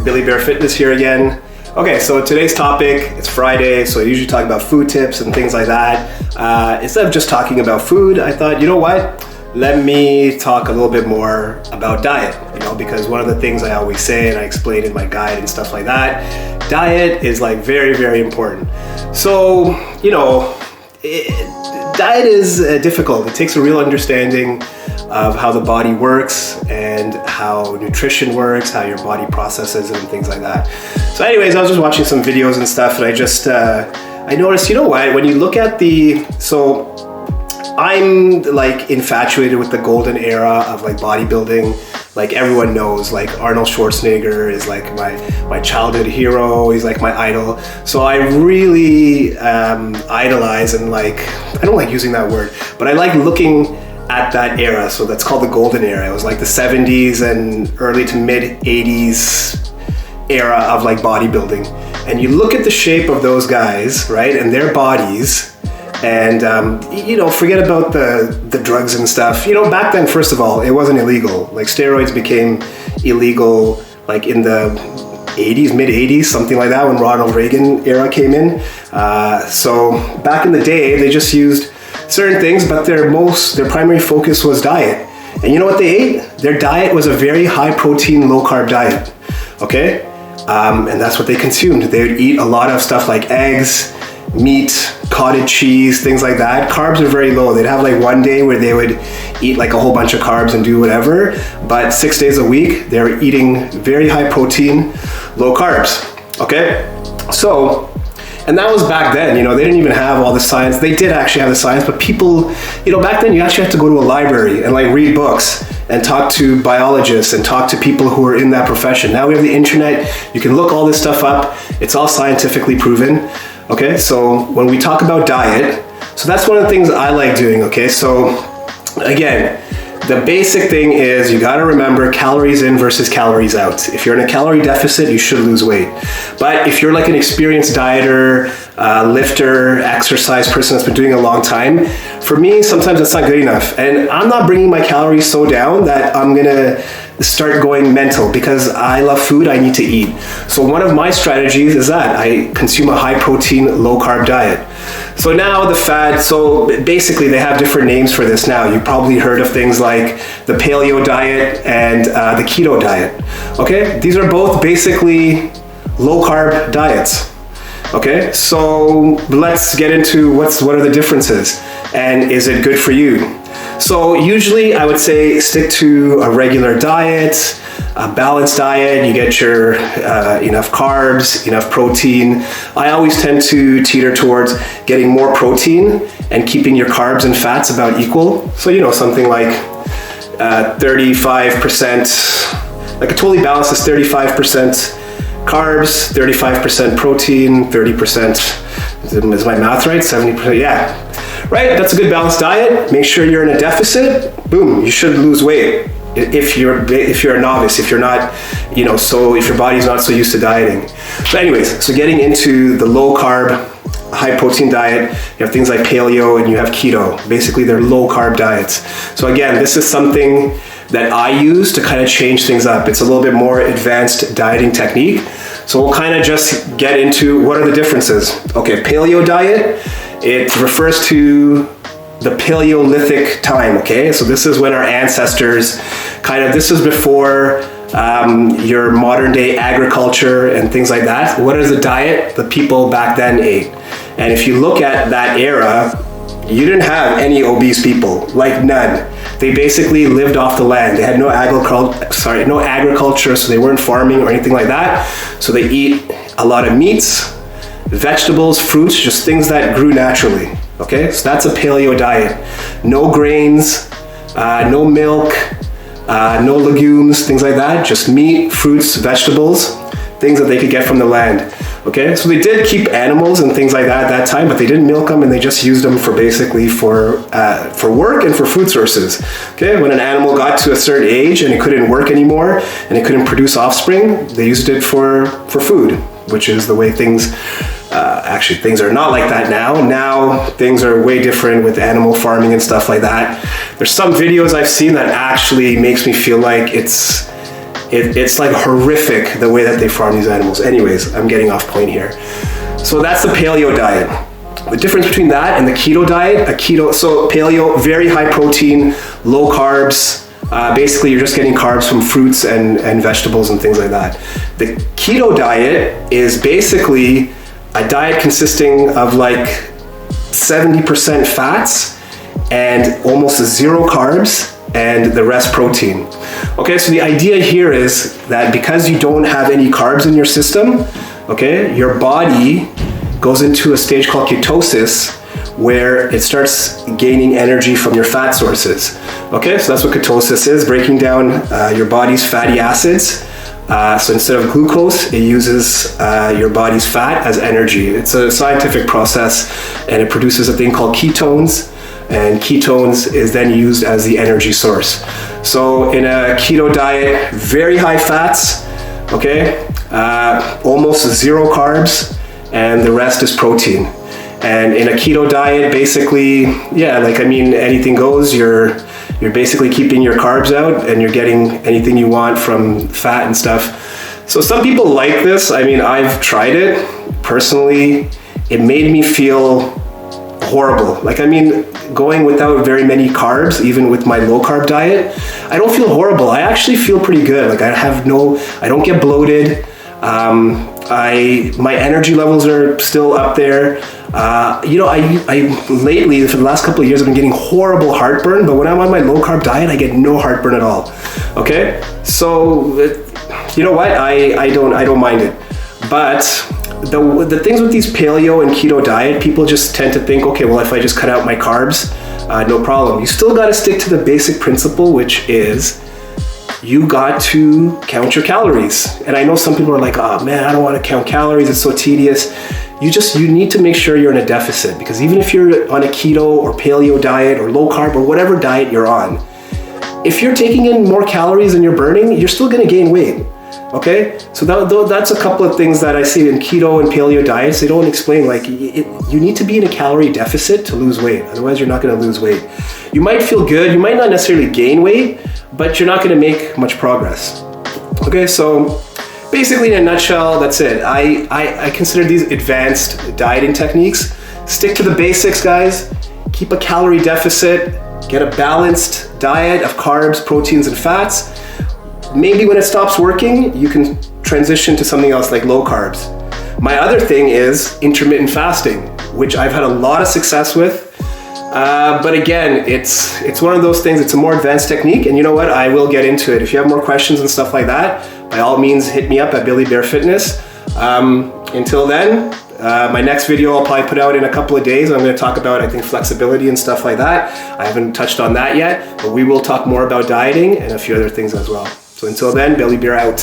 Billy Bear Fitness here again. Okay, so today's topic, it's Friday, so I usually talk about food tips and things like that. Instead of just talking about food, I thought, you know what? Let me talk a little bit more about diet, because one of the things I always say and I explain in my guide and stuff like that, diet is like very, very important. So, diet is difficult. It takes a real understanding of how the body works and how nutrition works, how your body processes and things like that. So anyways, I was just watching some videos and stuff and I noticed, when you look at I'm like infatuated with the golden era of like bodybuilding. Like everyone knows, like Arnold Schwarzenegger is like my childhood hero. He's like my idol. So I really idolize and I don't like using that word, but I like looking at that era. So that's called the golden era. It was like the 70s and early to mid 80s era of like bodybuilding. And you look at the shape of those guys, right? And their bodies. And, forget about the drugs and stuff. Back then, first of all, it wasn't illegal. Like steroids became illegal like in the 80s, mid 80s, something like that, when Ronald Reagan era came in. So back in the day, they just used certain things, but their primary focus was diet. And you know what they ate? Their diet was a very high protein, low carb diet. Okay? And that's what they consumed. They would eat a lot of stuff like eggs, meat, cottage cheese, things like that. Carbs are very low. They'd have like one day where they would eat like a whole bunch of carbs and do whatever, but 6 days a week, they were eating very high protein, low carbs. Okay? So, and that was back then, they didn't even have all the science. They did actually have the science, but people, back then you actually had to go to a library and like read books and talk to biologists and talk to people who are in that profession. Now we have the internet. You can look all this stuff up. It's all scientifically proven. Okay, so when we talk about diet, so that's one of the things I like doing, okay? So again, the basic thing is you gotta remember calories in versus calories out. If you're in a calorie deficit, you should lose weight. But if you're like an experienced dieter, lifter, exercise person that's been doing it a long time, for me, sometimes that's not good enough. And I'm not bringing my calories so down that I'm gonna start going mental because I love food, I need to eat. So one of my strategies is that I consume a high protein, low carb diet. So now so basically they have different names for this now. You've probably heard of things like the paleo diet and the keto diet. Okay, these are both basically low carb diets. Okay, so let's get into what are the differences and is it good for you? So usually I would say stick to a regular diet, a balanced diet. You get your enough carbs, enough protein. I always tend to teeter towards getting more protein and keeping your carbs and fats about equal. So something like 35%, like a totally balanced is 35% carbs, 35% protein, 30%, is my math right? 70%, yeah. Right, that's a good balanced diet. Make sure you're in a deficit. Boom, you should lose weight. If you're a novice, if you're not, if your body's not so used to dieting. So anyways, so getting into the low carb, high protein diet, you have things like paleo and you have keto. Basically, they're low carb diets. So again, this is something that I use to kind of change things up. It's a little bit more advanced dieting technique. So we'll kind of just get into what are the differences. Okay, paleo diet, it refers to the Paleolithic time, okay? So this is when our ancestors this is before your modern day agriculture and things like that. What is the diet the people back then ate? And if you look at that era, you didn't have any obese people, like none. They basically lived off the land. They had no agriculture, so they weren't farming or anything like that. So they eat a lot of meats, vegetables, fruits, just things that grew naturally. Okay, so that's a paleo diet. No grains, no milk, no legumes, things like that. Just meat, fruits, vegetables, things that they could get from the land. Okay, so they did keep animals and things like that at that time, but they didn't milk them and they just used them for basically for work and for food sources. Okay, when an animal got to a certain age and it couldn't work anymore and it couldn't produce offspring, they used it for food, which is the way things things are not like that now. Now things are way different with animal farming and stuff like that. There's some videos I've seen that actually makes me feel like it's It's like horrific the way that they farm these animals. Anyways, I'm getting off point here. So that's the paleo diet. The difference between that and the keto diet, so paleo, very high protein, low carbs. Basically, you're just getting carbs from fruits and vegetables and things like that. The keto diet is basically a diet consisting of like 70% fats and almost zero carbs and the rest protein. Okay, so the idea here is that because you don't have any carbs in your system, okay, your body goes into a stage called ketosis where it starts gaining energy from your fat sources. Okay, so that's what ketosis is, breaking down your body's fatty acids. So instead of glucose, it uses your body's fat as energy. It's a scientific process and it produces a thing called ketones, and ketones is then used as the energy source. So in a keto diet, very high fats, okay, almost zero carbs, and the rest is protein. And in a keto diet, basically, yeah, like, I mean, anything goes. You're basically keeping your carbs out and you're getting anything you want from fat and stuff. So some people like this. I mean, I've tried it. Personally, it made me feel horrible. Like, I mean, going without very many carbs, even with my low carb diet, I don't feel horrible. I actually feel pretty good. Like, I don't get bloated. My energy levels are still up there. You know, I lately, for the last couple of years, I've been getting horrible heartburn, but when I'm on my low carb diet, I get no heartburn at all. Okay, so you know what? I don't mind it. But the things with these paleo and keto diet, people just tend to think, okay, well, if I just cut out my carbs, no problem. You still got to stick to the basic principle, which is you got to count your calories. And I know some people are like, oh man, I don't want to count calories, it's so tedious. You need to make sure you're in a deficit, because even if you're on a keto or paleo diet or low carb or whatever diet you're on, if you're taking in more calories than you're burning, you're still going to gain weight. Okay, so that's a couple of things that I see in keto and paleo diets. They don't explain, like, you need to be in a calorie deficit to lose weight. Otherwise, you're not going to lose weight. You might feel good. You might not necessarily gain weight, but you're not going to make much progress. Okay, so basically, in a nutshell, that's it. I consider these advanced dieting techniques. Stick to the basics, guys. Keep a calorie deficit. Get a balanced diet of carbs, proteins, and fats. Maybe when it stops working, you can transition to something else like low carbs. My other thing is intermittent fasting, which I've had a lot of success with. But again, it's one of those things, it's a more advanced technique, and you know what, I will get into it. If you have more questions and stuff like that, by all means, hit me up at Billy Bear Fitness. Until then, my next video I'll probably put out in a couple of days. I'm going to talk about, I think, flexibility and stuff like that. I haven't touched on that yet, but we will talk more about dieting and a few other things as well. So until then, Billy Bear out.